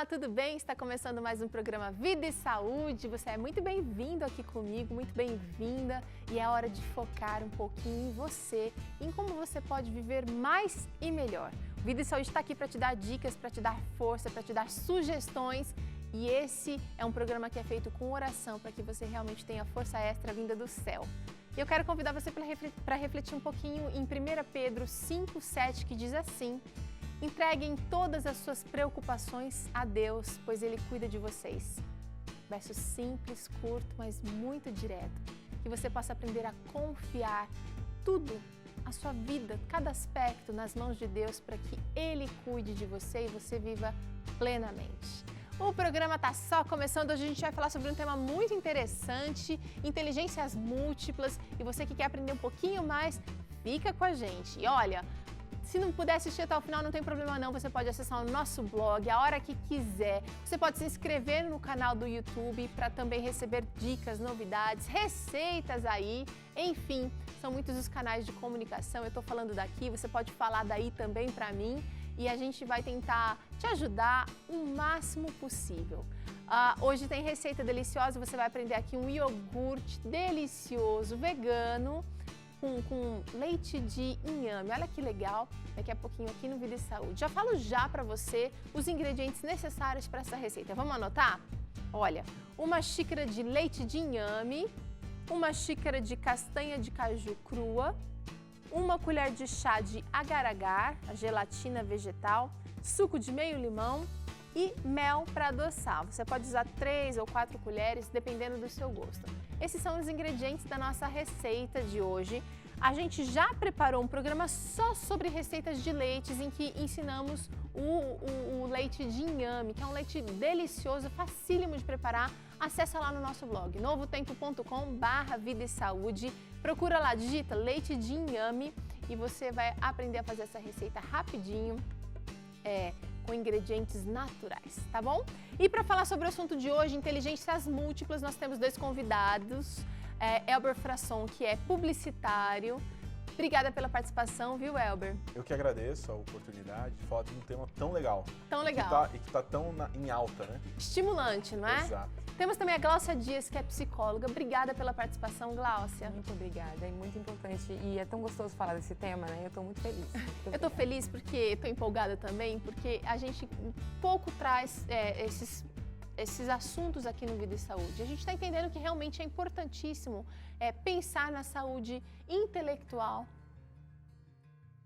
Olá, tudo bem? Está começando mais um programa Vida e Saúde. Você é muito bem-vindo aqui comigo, muito bem-vinda. E é hora de focar um pouquinho em você, em como você pode viver mais e melhor. O Vida e Saúde está aqui para te dar dicas, para te dar força, para te dar sugestões. E esse é um programa que é feito com oração para que você realmente tenha força extra vinda do céu. Eu quero convidar você para refletir um pouquinho em 1 Pedro 5,7, que diz assim: entreguem todas as suas preocupações a Deus, pois Ele cuida de vocês. Verso simples, curto, mas muito direto. Que você possa aprender a confiar tudo, a sua vida, cada aspecto nas mãos de Deus, para que Ele cuide de você e você viva plenamente. O programa está só começando. Hoje a gente vai falar sobre um tema muito interessante, inteligências múltiplas. E você que quer aprender um pouquinho mais, fica com a gente. E olha, se não puder assistir até o final, não tem problema não. Você pode acessar o nosso blog a hora que quiser. Você pode se inscrever no canal do YouTube para também receber dicas, novidades, receitas aí. Enfim, são muitos os canais de comunicação. Eu estou falando daqui, você pode falar daí também para mim. E a gente vai tentar te ajudar o máximo possível. Hoje tem receita deliciosa, você vai aprender aqui um iogurte delicioso, vegano, com leite de inhame. Olha que legal, daqui a pouquinho aqui no Vida e Saúde. Já falo para você os ingredientes necessários para essa receita. Vamos anotar? Olha, uma xícara de leite de inhame, uma xícara de castanha de caju crua, uma colher de chá de agar-agar, a gelatina vegetal, suco de meio limão e mel para adoçar. Você pode usar 3 ou 4 colheres, dependendo do seu gosto. Esses são os ingredientes da nossa receita de hoje. A gente já preparou um programa só sobre receitas de leites, em que ensinamos o leite de inhame, que é um leite delicioso, facílimo de preparar. Acessa lá no nosso blog, novotempo.com/vida e saúde. Procura lá, digita leite de inhame e você vai aprender a fazer essa receita rapidinho, com ingredientes naturais, tá bom? E para falar sobre o assunto de hoje, inteligências múltiplas, nós temos 2 convidados. Elber Frasson, que é publicitário. Obrigada pela participação, viu, Elber? Eu que agradeço a oportunidade de falar de um tema tão legal. Tão legal. E que está tão em alta, né? Estimulante, não é? Exato. Temos também a Gláucia Dias, que é psicóloga. Obrigada pela participação, Gláucia. Muito obrigada, é muito importante e é tão gostoso falar desse tema, né? Eu estou muito feliz. Eu estou feliz porque estou empolgada também, porque a gente pouco traz esses assuntos aqui no Vida e Saúde. A gente está entendendo que realmente é importantíssimo pensar na saúde intelectual,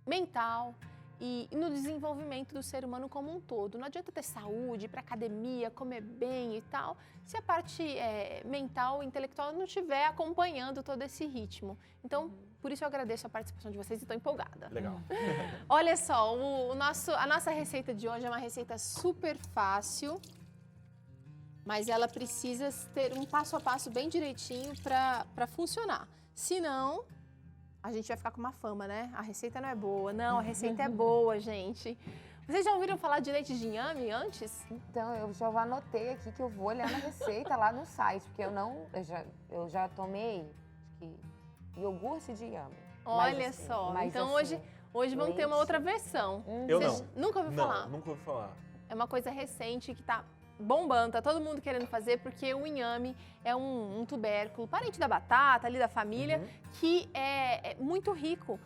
mental e no desenvolvimento do ser humano como um todo. Não adianta ter saúde, ir para academia, comer bem e tal, se a parte mental e intelectual não estiver acompanhando todo esse ritmo. Então, por isso eu agradeço a participação de vocês e estou empolgada. Legal. Olha só, a nossa receita de hoje é uma receita super fácil, mas ela precisa ter um passo a passo bem direitinho para funcionar. Senão, a gente vai ficar com uma fama, né? A receita não é boa. Não, a receita é boa, gente. Vocês já ouviram falar de leite de inhame antes? Então, eu já anotei aqui que eu vou olhar na receita lá no site, porque eu já tomei, acho que, iogurte de inhame. Olha só, então assim, hoje vamos ter uma outra versão. Eu Vocês não. Nunca ouviu falar? Não, nunca ouvi falar. É uma coisa recente que tá bombando, tá todo mundo querendo fazer, porque o inhame é um tubérculo, parente da batata, ali da família, que é muito rico.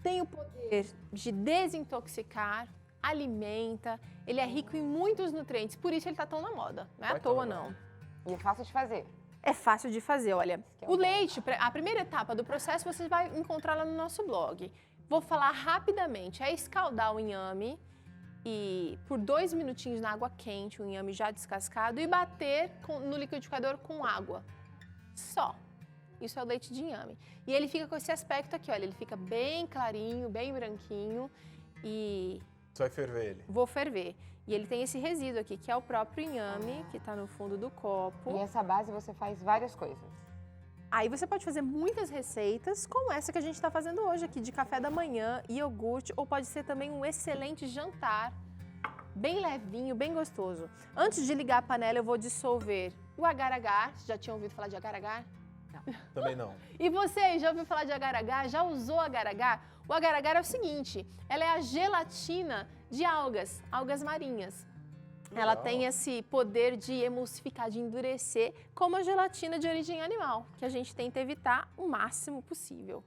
Tem o poder de desintoxicar, alimenta, ele é rico em muitos nutrientes, por isso ele tá tão na moda, não é à toa não. E é fácil de fazer. É fácil de fazer, olha. É O leite, a primeira etapa do processo, você vai encontrar lá no nosso blog. Vou falar rapidamente, é escaldar o inhame e por 2 minutinhos na água quente, o inhame já descascado, e bater no liquidificador com água. Só. Isso é o leite de inhame. E ele fica com esse aspecto aqui, olha, ele fica bem clarinho, bem branquinho e... Você vai ferver ele? Vou ferver. E ele tem esse resíduo aqui, que é o próprio inhame, que está no fundo do copo. E essa base você faz várias coisas. Aí você pode fazer muitas receitas, como essa que a gente está fazendo hoje aqui, de café da manhã, iogurte, ou pode ser também um excelente jantar, bem levinho, bem gostoso. Antes de ligar a panela, eu vou dissolver o agar-agar. Já tinham ouvido falar de agar-agar? Não. Também não. E você, já ouviu falar de agar-agar? Já usou agar-agar? O agar-agar é o seguinte, ela é a gelatina de algas marinhas. Ela Legal. tem esse poder de emulsificar, de endurecer, como a gelatina de origem animal, que a gente tenta evitar o máximo possível.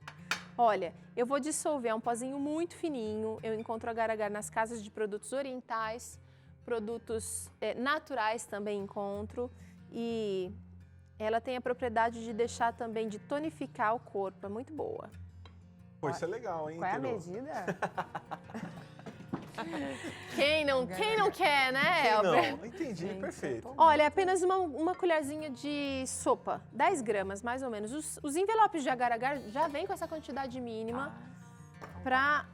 Olha, eu vou dissolver, é um pozinho muito fininho, eu encontro agar-agar nas casas de produtos orientais, produtos naturais também encontro, e ela tem a propriedade de deixar também, de tonificar o corpo, é muito boa. Pô, isso é legal, hein, Qual é a Terô? medida? Quem não quer, né, Elber? Não, entendi, Gente, perfeito. Olha, é apenas uma colherzinha de sopa, 10 gramas mais ou menos. Os envelopes de agar-agar já vêm com essa quantidade mínima para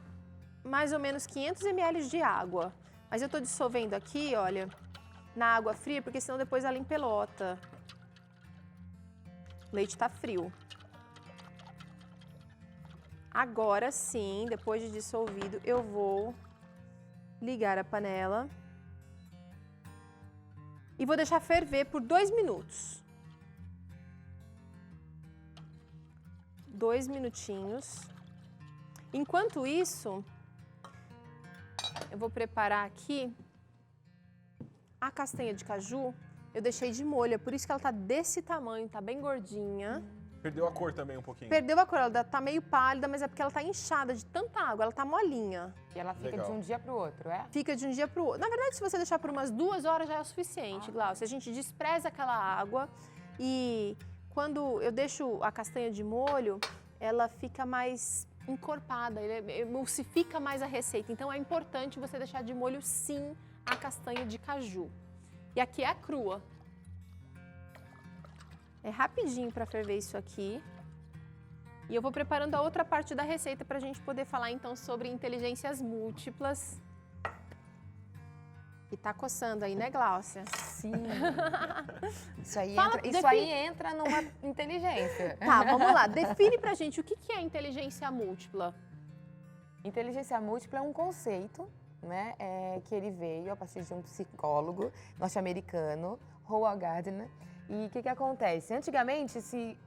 mais ou menos 500 ml de água. Mas eu tô dissolvendo aqui, olha, na água fria, porque senão depois ela empelota. O leite tá frio. Agora sim, depois de dissolvido, eu vou ligar a panela e vou deixar ferver por 2 minutos. 2 minutinhos. Enquanto isso, eu vou preparar aqui a castanha de caju. Eu deixei de molho, é por isso que ela tá desse tamanho, tá bem gordinha. Perdeu a cor também um pouquinho. Perdeu a cor, ela tá meio pálida, mas é porque ela tá inchada de tanta água, ela tá molinha. E ela fica Legal. de um dia pro outro, é? Fica de um dia pro outro. Na verdade, se você deixar por umas 2 horas já é o suficiente, Glaucia. A gente despreza aquela água e quando eu deixo a castanha de molho, ela fica mais encorpada, emulsifica mais a receita. Então é importante você deixar de molho sim a castanha de caju. E aqui é a crua. É rapidinho para ferver isso aqui. E eu vou preparando a outra parte da receita para a gente poder falar então sobre inteligências múltiplas. E tá coçando aí, né, Glaucia? Sim. Isso aí, Fala, entra numa inteligência. Tá, vamos lá. Define pra gente o que é inteligência múltipla. Inteligência múltipla é um conceito, né, que ele veio a partir de um psicólogo norte-americano, Howard Gardner. E o que acontece? Antigamente se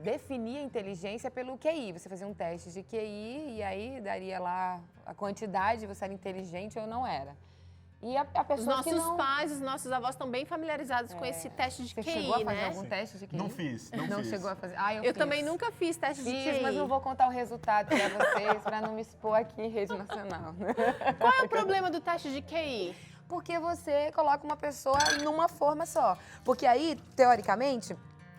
definia inteligência pelo QI. Você fazia um teste de QI e aí daria lá a quantidade, você era inteligente ou não era. E a Os pessoa que nossos não... pais, os nossos avós estão bem familiarizados com esse teste de Você QI, chegou a fazer né? algum teste de QI? Não fiz, não fiz. Chegou a fazer? Ah, eu Eu fiz. também nunca fiz teste de Fiz, QI. mas não vou contar o resultado para vocês, para não me expor aqui em rede nacional. Qual é o problema do teste de QI? Porque você coloca uma pessoa numa forma só. Porque aí, teoricamente,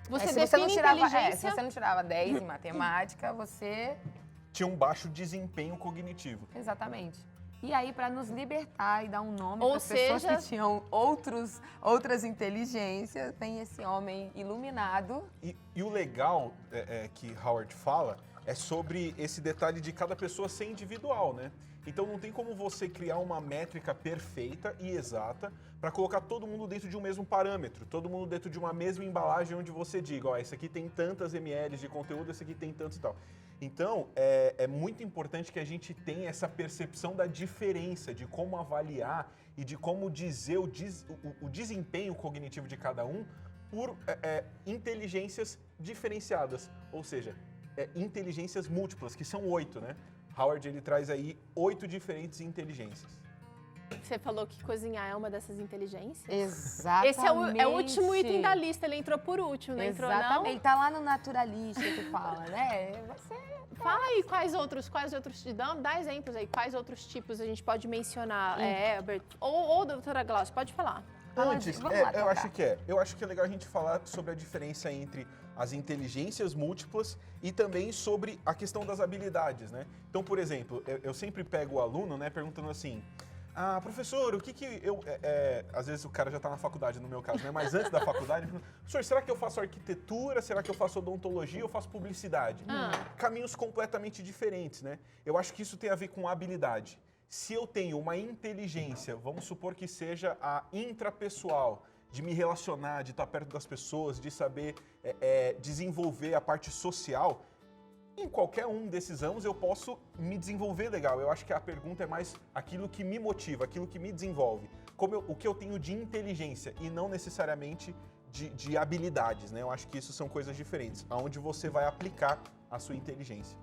Você se define você não tirava, inteligência... se você não tirava 10 em matemática, você... Tinha um baixo desempenho cognitivo. Exatamente. E aí, para nos libertar e dar um nome Ou para as pessoas seja- que tinham outras inteligências, tem esse homem iluminado. E o legal que Howard fala é sobre esse detalhe de cada pessoa ser individual, né? Então não tem como você criar uma métrica perfeita e exata para colocar todo mundo dentro de um mesmo parâmetro, todo mundo dentro de uma mesma embalagem onde você diga, ó, esse aqui tem tantas ml de conteúdo, esse aqui tem tantos e tal. Então, é muito importante que a gente tenha essa percepção da diferença, de como avaliar e de como dizer o desempenho cognitivo de cada um por inteligências diferenciadas, ou seja, inteligências múltiplas, que são 8, né? Howard, ele traz aí 8 diferentes inteligências. Você falou que cozinhar é uma dessas inteligências? Exatamente. Esse é o último item da lista, ele entrou por último, não entrou Exatamente. não? Ele tá lá no naturalista que fala, né? Você... Fala aí quais outros dá exemplos aí, quais outros tipos a gente pode mencionar, Herbert, ou doutora Glaucia, pode falar. Antes, Vamos lá, eu tocar. acho que é legal a gente falar sobre a diferença entre as inteligências múltiplas e também sobre a questão das habilidades, né? Então, por exemplo, eu sempre pego o aluno, né, perguntando assim, professor, o que eu... às vezes o cara já está na faculdade, no meu caso, né? Mas antes da faculdade, professor, será que eu faço arquitetura? Será que eu faço odontologia? Eu faço publicidade? Caminhos completamente diferentes, né? Eu acho que isso tem a ver com habilidade. Se eu tenho uma inteligência, vamos supor que seja a intrapessoal, de me relacionar, de estar perto das pessoas, de saber desenvolver a parte social, em qualquer um desses ramos eu posso me desenvolver legal. Eu acho que a pergunta é mais aquilo que me motiva, aquilo que me desenvolve. O que eu tenho de inteligência e não necessariamente de habilidades, né? Eu acho que isso são coisas diferentes, aonde você vai aplicar a sua inteligência.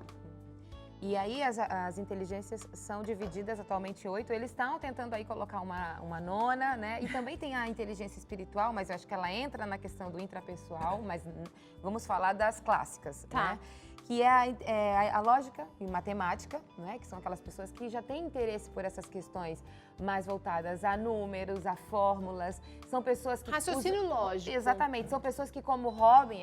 E aí as inteligências são divididas atualmente 8. Eles estão tentando aí colocar uma nona, né? E também tem a inteligência espiritual, mas eu acho que ela entra na questão do intrapessoal, mas vamos falar das clássicas, Tá. né? Que é a lógica e matemática, né? Que são aquelas pessoas que já têm interesse por essas questões mais voltadas a números, a fórmulas. São pessoas que Raciocínio lógico. Exatamente. São pessoas que, como hobby,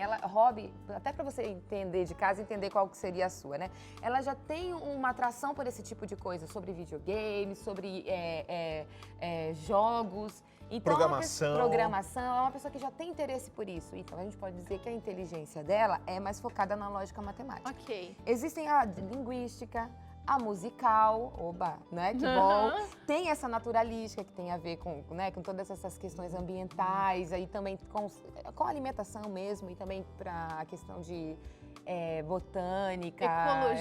até para você entender de casa, entender qual que seria a sua, né? Ela já tem uma atração por esse tipo de coisa, sobre videogames, sobre jogos. Então, programação. É uma pessoa que já tem interesse por isso. Então, a gente pode dizer que a inteligência dela é mais focada na lógica matemática. Ok. Existem a linguística, a musical, oba, né? Que bom. Tem essa naturalística que tem a ver com, né, com todas essas questões ambientais, aí também com a alimentação mesmo, e também para a questão de botânica,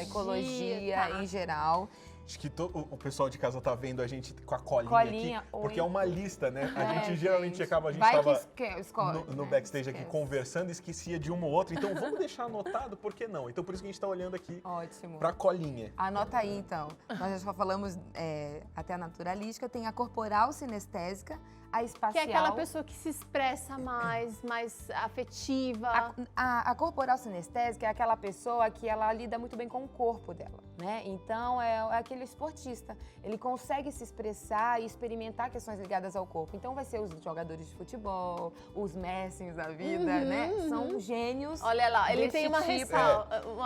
ecologia tá. em geral. Acho que o pessoal de casa tá vendo a gente com a colinha, Colinha, aqui, porque é uma lista, né? A gente geralmente gente. acaba, a gente Vai tava escolhe, no né? backstage aqui Esquece. conversando e esquecia de uma ou outra. Então vamos deixar anotado, por que não? Então por isso que a gente tá olhando aqui Ótimo. pra colinha. Anota aí, então. Nós já falamos até a naturalística, tem a corporal sinestésica, a espacial. Que é aquela pessoa que se expressa mais afetiva. A corporal sinestésica é aquela pessoa que ela lida muito bem com o corpo dela, né? Então, é aquele esportista. Ele consegue se expressar e experimentar questões ligadas ao corpo. Então, vai ser os jogadores de futebol, os Messings da vida, né? São gênios. Olha lá, ele desse tem uma tipo. ressalva, um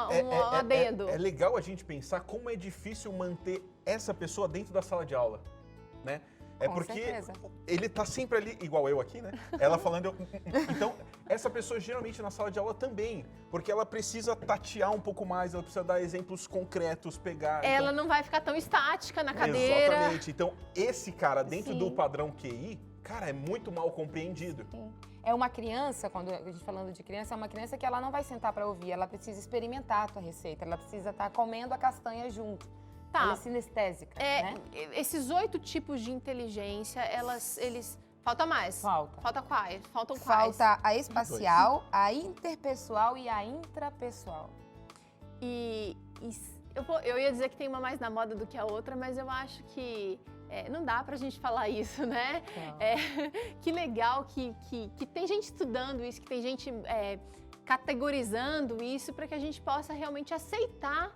adendo. É legal a gente pensar como é difícil manter essa pessoa dentro da sala de aula, né? É Com porque certeza. ele tá sempre ali, igual eu aqui, né? Ela falando, Então, essa pessoa geralmente na sala de aula também, porque ela precisa tatear um pouco mais, ela precisa dar exemplos concretos, pegar. Ela não vai ficar tão estática na cadeira. Exatamente. Então, esse cara, dentro Sim. do padrão QI, cara, é muito mal compreendido. Sim. É uma criança, quando a gente falando de criança, é uma criança que ela não vai sentar para ouvir, ela precisa experimentar a tua receita, ela precisa estar comendo a castanha junto. Tá. Ela é sinestésica, né? Esses 8 tipos de inteligência, eles... Falta mais. Falta quais? Faltam quais? Falta a espacial, a interpessoal e a intrapessoal. Eu ia dizer que tem uma mais na moda do que a outra, mas eu acho que não dá pra gente falar isso, né? Que legal que tem gente estudando isso, que tem gente categorizando isso para que a gente possa realmente aceitar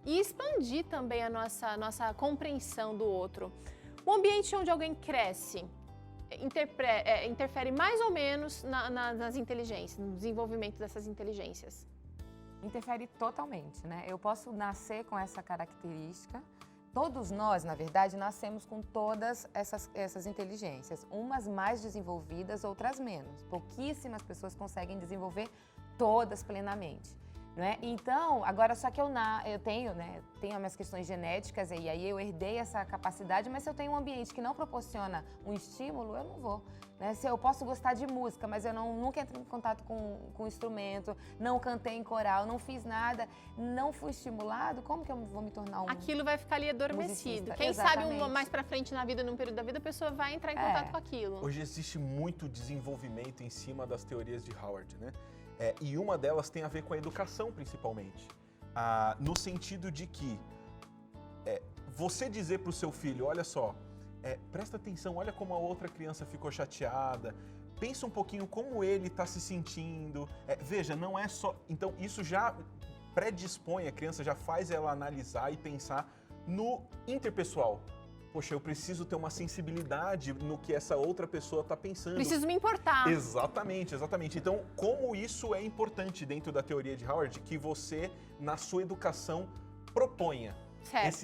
e expandir também a nossa compreensão do outro. O ambiente onde alguém cresce interfere mais ou menos nas inteligências, no desenvolvimento dessas inteligências. Interfere totalmente, né? Eu posso nascer com essa característica. Todos nós, na verdade, nascemos com todas essas inteligências. Umas mais desenvolvidas, outras menos. Pouquíssimas pessoas conseguem desenvolver todas plenamente. Né? Então, agora só que eu tenho as minhas questões genéticas e aí eu herdei essa capacidade, mas se eu tenho um ambiente que não proporciona um estímulo, eu não vou. Né? Se eu posso gostar de música, mas eu nunca entrei em contato com instrumento, não cantei em coral, não fiz nada, não fui estimulado, como que eu vou me tornar um Aquilo vai ficar ali adormecido. musicista? Quem Exatamente. sabe mais pra frente na vida, num período da vida, a pessoa vai entrar em contato com aquilo. Hoje existe muito desenvolvimento em cima das teorias de Howard, né? E uma delas tem a ver com a educação, principalmente. No sentido de que você dizer para o seu filho, olha só, presta atenção, olha como a outra criança ficou chateada, pensa um pouquinho como ele está se sentindo. Veja, não é só... Então, isso já predispõe a criança, já faz ela analisar e pensar no interpessoal. Poxa, eu preciso ter uma sensibilidade no que essa outra pessoa está pensando. Preciso me importar. Exatamente, exatamente. Então, como isso é importante dentro da teoria de Howard, que você, na sua educação, proponha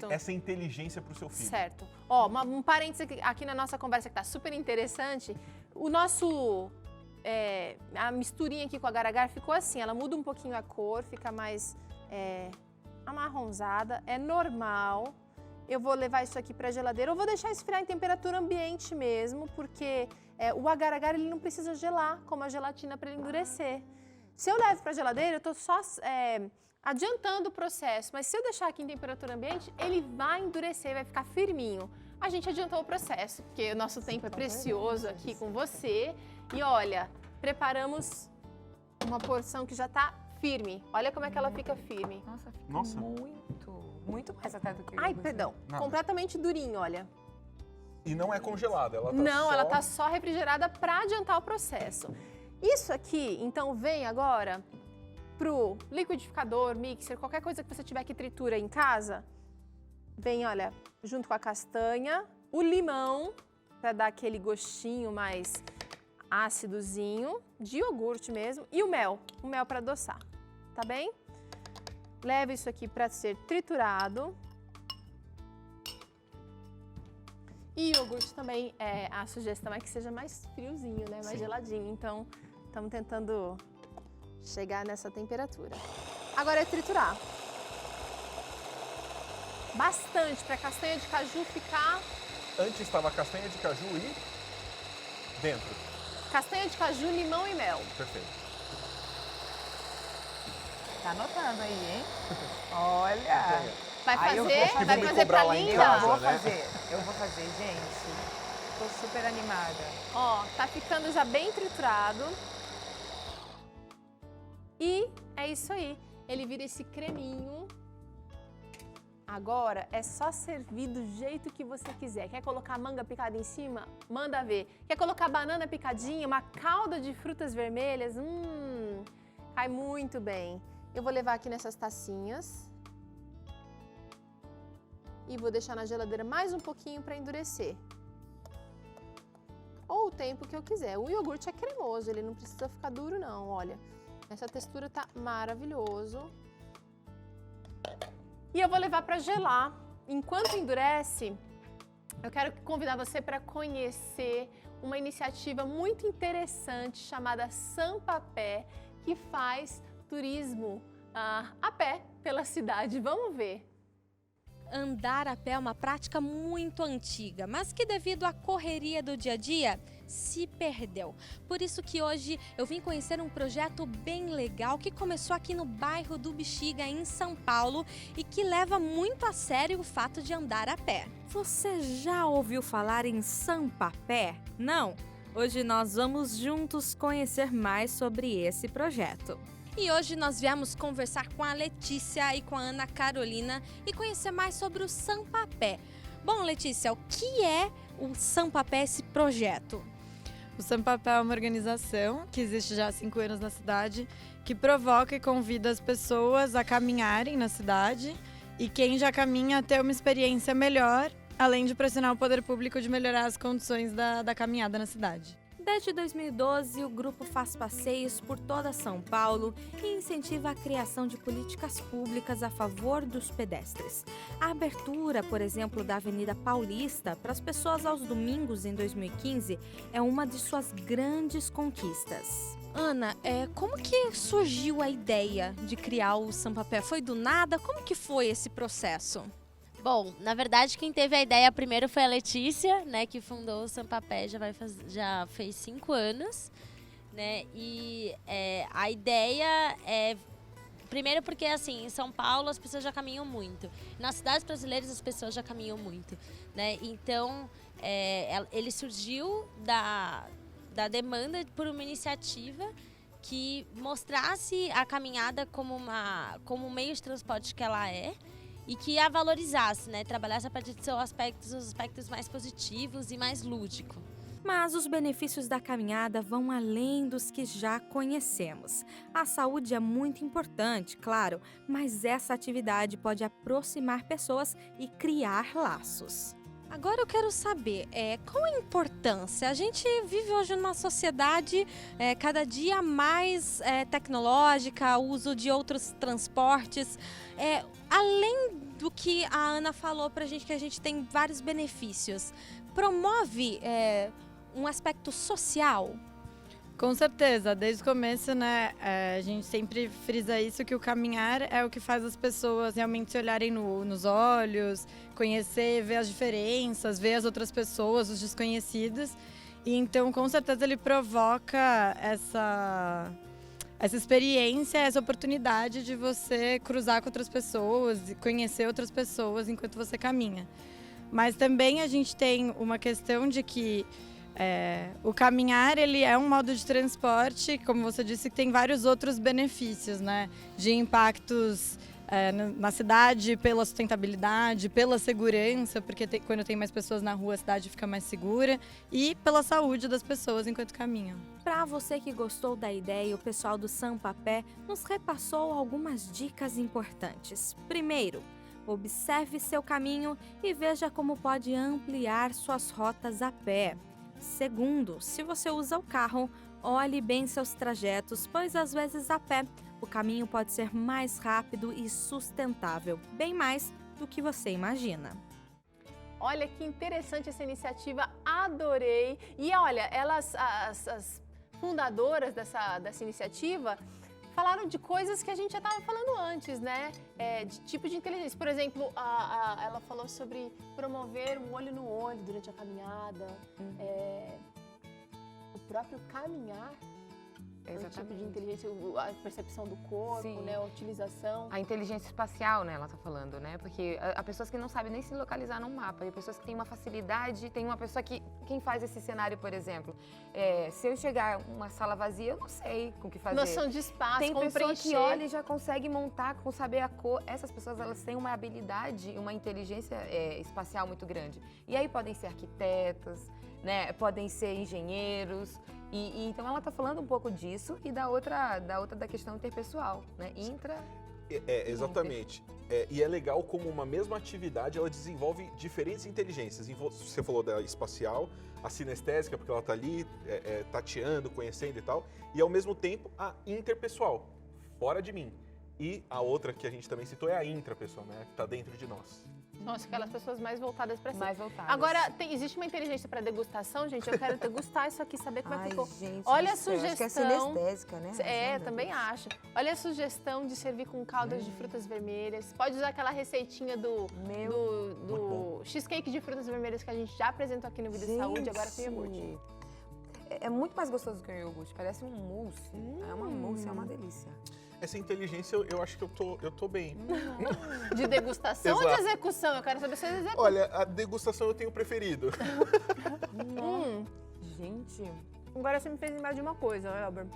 essa inteligência para o seu filho. Certo. Ó, um parênteses aqui na nossa conversa que está super interessante. O nosso... a misturinha aqui com a agar-agar ficou assim, ela muda um pouquinho a cor, fica mais amarronzada, é normal. Eu vou levar isso aqui para a geladeira, eu vou deixar esfriar em temperatura ambiente mesmo, porque o agar-agar ele não precisa gelar, como a gelatina, para ele endurecer. Se eu levo para a geladeira, eu estou só adiantando o processo, mas se eu deixar aqui em temperatura ambiente, ele vai endurecer, vai ficar firminho. A gente adiantou o processo, porque o nosso tempo é precioso aqui com você. E olha, preparamos uma porção que já está firme. Olha como é que ela fica firme. Nossa, fica Nossa. muito mais até do que Ai, iogurte. perdão. Nada. Completamente durinho, olha. E não é congelada, ela tá Não, só... ela tá só refrigerada para adiantar o processo. Isso aqui, então, vem agora pro liquidificador, mixer, qualquer coisa que você tiver que tritura em casa. Vem, olha, junto com a castanha, o limão, para dar aquele gostinho mais ácidozinho, de iogurte mesmo, e o mel para adoçar, tá bem? Leva isso aqui para ser triturado. E iogurte também, a sugestão é que seja mais friozinho, né? Mais Sim. geladinho. Então, estamos tentando chegar nessa temperatura. Agora é triturar. Bastante, para a castanha de caju ficar... Antes estava castanha de caju e dentro. Castanha de caju, limão e mel. Perfeito. Tá anotando aí, hein? Olha! Vai Aí eu fazer? vou Vai me fazer cobrar pra lá em linda? casa. Eu vou fazer, gente. Tô super animada. Ó, tá ficando já bem triturado. E é isso aí. Ele vira esse creminho. Agora é só servir do jeito que você quiser. Quer colocar manga picada em cima? Manda ver. Quer colocar banana picadinha, uma calda de frutas vermelhas? Cai muito bem. Eu vou levar aqui nessas tacinhas. E vou deixar na geladeira mais um pouquinho para endurecer. Ou o tempo que eu quiser. O iogurte é cremoso, ele não precisa ficar duro não, olha. Essa textura tá maravilhoso. E eu vou levar para gelar. Enquanto endurece, eu quero convidar você para conhecer uma iniciativa muito interessante chamada Sampapé, que faz turismo a pé pela cidade. Vamos ver. Andar a pé é uma prática muito antiga, mas que devido à correria do dia a dia, se perdeu. Por isso que hoje eu vim conhecer um projeto bem legal que começou aqui no bairro do Bexiga, em São Paulo, e que leva muito a sério o fato de andar a pé. Você já ouviu falar em Sampapé? Não? Hoje nós vamos juntos conhecer mais sobre esse projeto. E hoje nós viemos conversar com a Letícia e com a Ana Carolina e conhecer mais sobre o Sampapé. Bom, Letícia, o que é o Sampapé, esse projeto? O Sampapé é uma organização que existe já há 5 anos na cidade, que provoca e convida as pessoas a caminharem na cidade e quem já caminha a ter uma experiência melhor, além de pressionar o poder público de melhorar as condições da caminhada na cidade. Desde 2012, o grupo faz passeios por toda São Paulo e incentiva a criação de políticas públicas a favor dos pedestres. A abertura, por exemplo, da Avenida Paulista para as pessoas aos domingos em 2015 é uma de suas grandes conquistas. Ana, como que surgiu a ideia de criar o Sampapé? Foi do nada? Como que foi esse processo? Bom, na verdade, quem teve a ideia primeiro foi a Letícia, né, que fundou o Sampapé, já fez 5 anos, né, e a ideia é, primeiro porque, assim, em São Paulo as pessoas já caminham muito, nas cidades brasileiras as pessoas já caminham muito, né, então ele surgiu da demanda por uma iniciativa que mostrasse a caminhada como um meio de transporte que ela é, e que a valorizasse, né? Trabalhasse a partir de seus aspectos mais positivos e mais lúdicos. Mas os benefícios da caminhada vão além dos que já conhecemos. A saúde é muito importante, claro, mas essa atividade pode aproximar pessoas e criar laços. Agora eu quero saber, qual a importância? A gente vive hoje numa sociedade cada dia mais tecnológica, o uso de outros transportes. Além do que a Ana falou pra gente, que a gente tem vários benefícios, promove um aspecto social? Com certeza, desde o começo, né, a gente sempre frisa isso, que o caminhar é o que faz as pessoas realmente se olharem nos olhos, conhecer, ver as diferenças, ver as outras pessoas, os desconhecidos. E então, com certeza, ele provoca essa experiência, essa oportunidade de você cruzar com outras pessoas e conhecer outras pessoas enquanto você caminha. Mas também a gente tem uma questão de que O caminhar, ele é um modo de transporte, como você disse, que tem vários outros benefícios, né? De impactos na cidade, pela sustentabilidade, pela segurança, porque quando tem mais pessoas na rua, a cidade fica mais segura, e pela saúde das pessoas enquanto caminham. Para você que gostou da ideia, o pessoal do Sampapé nos repassou algumas dicas importantes. Primeiro, observe seu caminho e veja como pode ampliar suas rotas a pé. Segundo, se você usa o carro, olhe bem seus trajetos, pois às vezes a pé o caminho pode ser mais rápido e sustentável, bem mais do que você imagina. Olha que interessante essa iniciativa, adorei. E olha, as fundadoras dessa iniciativa falaram de coisas que a gente já estava falando antes, né? De tipo de inteligência. Por exemplo, ela falou sobre promover um olho no olho durante a caminhada. O próprio caminhar. Exatamente. O tipo de inteligência, a percepção do corpo, Sim. né? A utilização. A inteligência espacial, né, ela tá falando, né? Porque há pessoas que não sabem nem se localizar num mapa, e pessoas que têm uma facilidade, tem uma pessoa que, quem faz esse cenário, por exemplo, se eu chegar em uma sala vazia, eu não sei com o que fazer. Noção de espaço, Tem como pessoa preencher. que olha e já consegue montar, com saber a cor. Essas pessoas, elas têm uma habilidade, uma inteligência espacial muito grande. E aí podem ser arquitetos, né? Podem ser engenheiros. E então ela está falando um pouco disso e da outra da questão interpessoal, né? Exatamente. E é legal como uma mesma atividade ela desenvolve diferentes inteligências. Você falou da espacial, a sinestésica, porque ela está ali tateando, conhecendo e tal, e ao mesmo tempo a interpessoal, fora de mim. E a outra que a gente também citou é a intrapessoal, né? Que está dentro de nós. Nossa, aquelas pessoas mais voltadas para si. Mais voltadas. Agora, existe uma inteligência para degustação, gente? Eu quero degustar isso aqui, saber como é que ficou. Gente, Olha a do céu, acho que é sugestão. sinestésica, né? Ajuda. Também acho. Olha a sugestão de servir com caldas de frutas vermelhas. Pode usar aquela receitinha do cheesecake de frutas vermelhas que a gente já apresentou aqui no Vida e Saúde, agora com iogurte. É muito mais gostoso que o iogurte, parece um mousse. É uma mousse, é uma delícia. Essa inteligência eu acho que eu tô bem. De degustação ou de Exato. execução? Eu quero saber se execução. Olha, a degustação eu tenho preferido. Gente, Agora você me fez lembrar de uma coisa, Elber.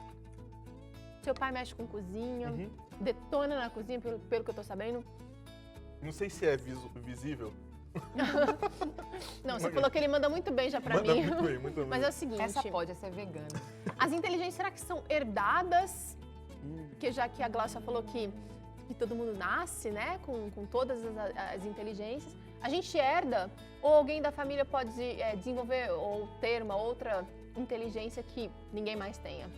Seu pai mexe com cozinha, detona na cozinha, pelo que eu tô sabendo. Não sei se é visível. Não, você falou que ele manda muito bem já pra Manda mim. muito bem, muito bem. Mas é o seguinte, essa é vegana. as inteligências, será que são herdadas? Porque já que a Glaucia falou que todo mundo nasce, né, com todas as inteligências, a gente herda ou alguém da família pode desenvolver ou ter uma outra inteligência que ninguém mais tenha?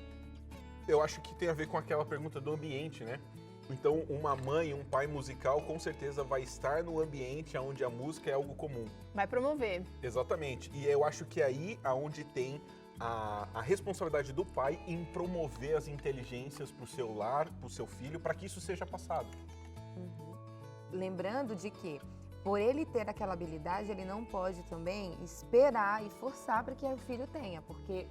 Eu acho que tem a ver com aquela pergunta do ambiente, né? Então, uma mãe, um pai musical, com certeza vai estar no ambiente onde a música é algo comum. Vai promover. Exatamente. E eu acho que é aí aonde tem a responsabilidade do pai em promover as inteligências para o seu lar, para o seu filho, para que isso seja passado. Lembrando de que, por ele ter aquela habilidade, ele não pode também esperar e forçar para que o filho tenha, porque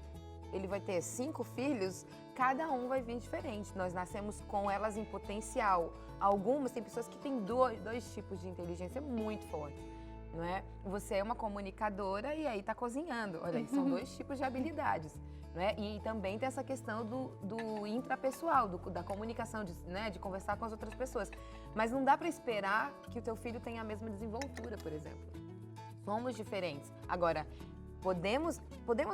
ele vai ter 5 filhos, cada um vai vir diferente. Nós nascemos com elas em potencial. Algumas, tem pessoas que têm dois tipos de inteligência muito fortes, não é? Você é uma comunicadora e aí está cozinhando. Olha, são 2 tipos de habilidades, não é? E também tem essa questão do intrapessoal, da comunicação, de conversar com as outras pessoas. Mas não dá para esperar que o teu filho tenha a mesma desenvoltura, por exemplo. Somos diferentes. Agora, podemos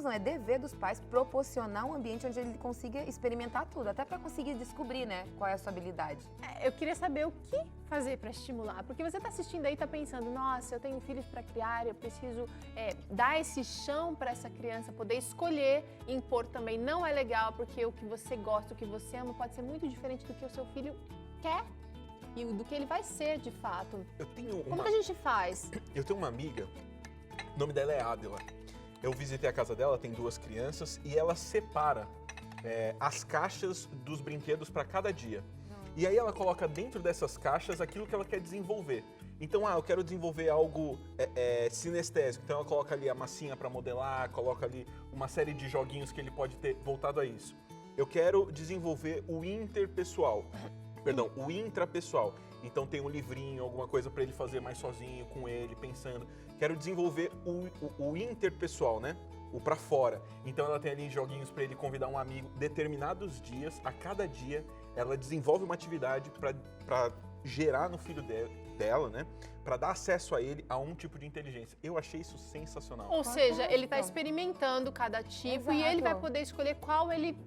não, é dever dos pais proporcionar um ambiente onde ele consiga experimentar tudo, até para conseguir descobrir, né, qual é a sua habilidade. Eu queria saber o que fazer para estimular, porque você está assistindo aí e está pensando, nossa, eu tenho filhos para criar, eu preciso dar esse chão para essa criança poder escolher, impor também. Não é legal, porque o que você gosta, o que você ama pode ser muito diferente do que o seu filho quer e do que ele vai ser de fato. Como que a gente faz? Eu tenho uma amiga, o nome dela é Adela. Eu visitei a casa dela, tem 2 crianças, e ela separa as caixas dos brinquedos para cada dia. E aí ela coloca dentro dessas caixas aquilo que ela quer desenvolver. Então, eu quero desenvolver algo sinestésico. Então ela coloca ali a massinha para modelar, coloca ali uma série de joguinhos que ele pode ter voltado a isso. Eu quero desenvolver o interpessoal, o intrapessoal. Então tem um livrinho, alguma coisa para ele fazer mais sozinho, com ele, pensando. Quero desenvolver o interpessoal, né? o pra fora. Então ela tem ali joguinhos para ele convidar um amigo determinados dias, a cada dia ela desenvolve uma atividade para gerar no filho dela, né? Para dar acesso a ele a um tipo de inteligência. Eu achei isso sensacional. Ou seja, ele está experimentando cada tipo e ele vai Exato. poder escolher qual ele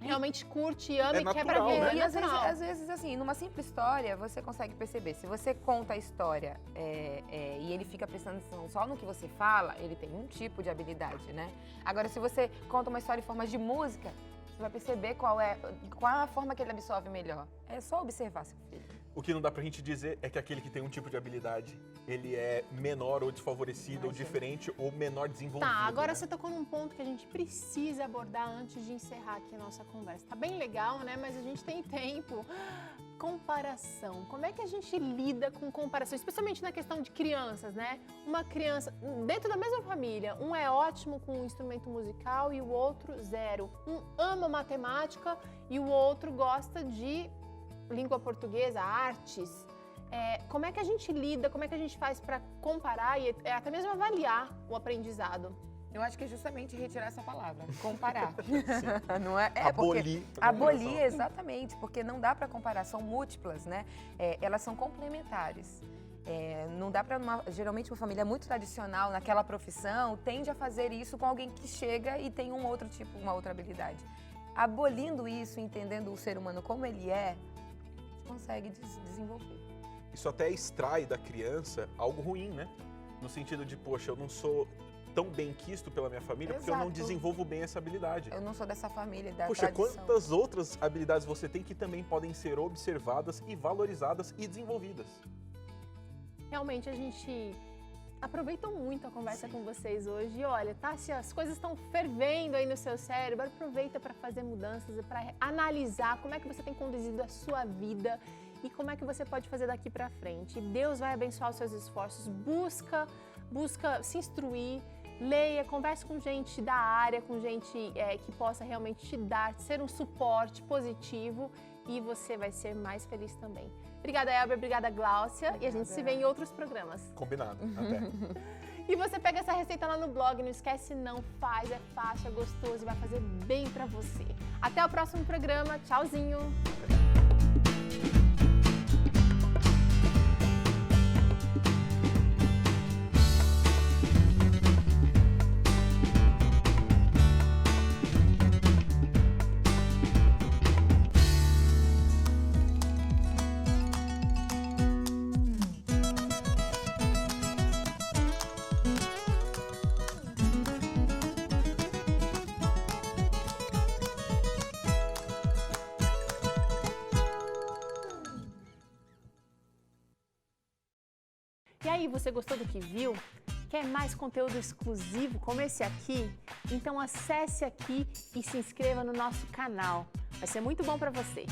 realmente curte e ama É e quer pra natural, ver. né? E É às natural. vezes, assim, numa simples história, você consegue perceber. Se você conta a história e ele fica prestando atenção só no que você fala, ele tem um tipo de habilidade, né? Agora, se você conta uma história em forma de música, você vai perceber qual é a forma que ele absorve melhor. É só observar seu filho. O que não dá pra gente dizer é que aquele que tem um tipo de habilidade, ele é menor ou desfavorecido, ou diferente, ou menor desenvolvido. Tá, agora né? você tocou num ponto que a gente precisa abordar antes de encerrar aqui a nossa conversa. Tá bem legal, né? Mas a gente tem tempo. Comparação. Como é que a gente lida com comparação? Especialmente na questão de crianças, né? Uma criança, dentro da mesma família, um é ótimo com um instrumento musical e o outro zero. Um ama matemática e o outro gosta de língua portuguesa, artes. Como é que a gente lida, como é que a gente faz para comparar e até mesmo avaliar o aprendizado? Eu acho que é justamente retirar essa palavra, comparar. Não é? Abolir Porque, a abolir, comparação. exatamente, porque não dá para comparar, são múltiplas, né? Elas são complementares. Não dá para geralmente uma família muito tradicional naquela profissão tende a fazer isso com alguém que chega e tem um outro tipo, uma outra habilidade. Abolindo isso, entendendo o ser humano como ele é, consegue desenvolver. Isso até extrai da criança algo ruim, né? No sentido de, poxa, eu não sou tão bem quisto pela minha família porque eu não Exato. desenvolvo bem essa habilidade. Eu não sou dessa família, da Poxa, tradição. quantas outras habilidades você tem que também podem ser observadas e valorizadas e desenvolvidas? Realmente a gente aproveitou muito a conversa com vocês hoje. E olha, tá? Se as coisas estão fervendo aí no seu cérebro, aproveita para fazer mudanças, para analisar como é que você tem conduzido a sua vida e como é que você pode fazer daqui para frente. Deus vai abençoar os seus esforços. Busca se instruir, leia, converse com gente da área, com gente que possa realmente te dar, ser um suporte positivo e você vai ser mais feliz também. Obrigada, Elber. Obrigada, Gláucia. E a gente se vê em outros programas. Combinado. Até. E você pega essa receita lá no blog, não esquece não, faz, é fácil, é gostoso e vai fazer bem pra você. Até o próximo programa, tchauzinho! E aí, você gostou do que viu? Quer mais conteúdo exclusivo como esse aqui? Então acesse aqui e se inscreva no nosso canal. Vai ser muito bom para você.